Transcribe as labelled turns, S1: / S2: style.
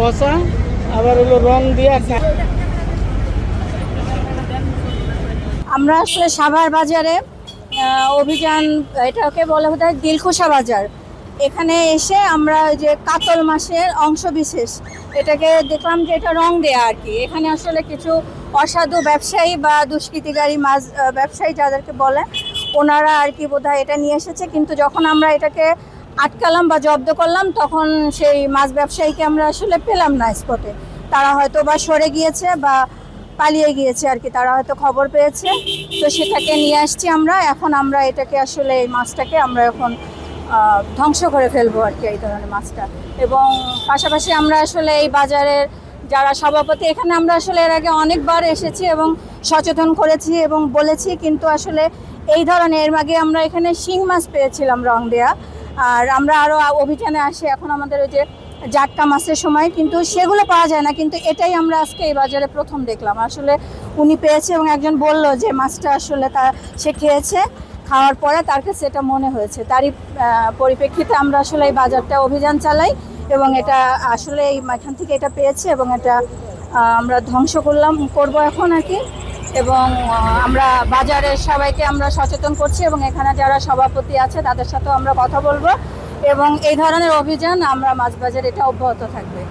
S1: ঘষা আবার হলো রং দিয়ে।
S2: আমরা আসলে সাভার বাজারে অভিযান, এটাকে বলা হতো দিলখুশা বাজার। এখানে এসে আমরা যে কাতল মাছের অংশ বিশেষ এটাকে দেখলাম যে এটা রং দেয়া আর কি। এখানে আসলে কিছু অসাধু ব্যবসায়ী বা দুষ্কৃতিকারী মাছ ব্যবসায়ী যাদেরকে বলে ওনারা আর কি বোধহয় এটা নিয়ে এসেছে, কিন্তু যখন আমরা এটাকে আটকালাম বা জব্দ করলাম তখন সেই মাছ ব্যবসায়ীকে আমরা আসলে পেলাম না স্পটে। তারা হয়তো বা সরে গিয়েছে বা পালিয়ে গিয়েছে আর কি, তারা হয়তো খবর পেয়েছে, তো সেটাকে নিয়ে আসছি আমরা। এখন আমরা এটাকে আসলে এই মাছটাকে আমরা এখন ধ্বংস করে ফেলবো আর কি, এই ধরনের মাছটা। এবং পাশাপাশি আমরা আসলে এই বাজারের যারা সভাপতি, এখানে আমরা আসলে এর আগে অনেকবার এসেছি এবং সচেতন করেছি এবং বলেছি, কিন্তু আসলে এই ধরনের এর আগে আমরা এখানে শিং মাছ পেয়েছিলাম রং দেয়া, আর আমরা আরও অভিযানে আসি এখন আমাদের ওই যে জাটকা মাছের সময়, কিন্তু সেগুলো পাওয়া যায় না। কিন্তু এটাই আমরা আজকে এই বাজারে প্রথম দেখলাম। আসলে উনি পেয়েছে এবং একজন বলল যে মাছটা আসলে সে খেয়েছে, খাওয়ার পরে তার কাছে এটা মনে হয়েছে। তারই পরিপ্রেক্ষিতে আমরা আসলে এই বাজারটা অভিযান চালাই এবং এটা আসলে এখান থেকে এটা পেয়েছে এবং এটা আমরা ধ্বংস করবো এখন আর কি। এবং আমরা বাজারের সবাইকে আমরা সচেতন করছি এবং এখানে যারা সভাপতি আছে তাদের সাথেও আমরা কথা বলবো এবং এই ধরনের অভিযান আমরা মাছ বাজার এটা অব্যাহত থাকবে।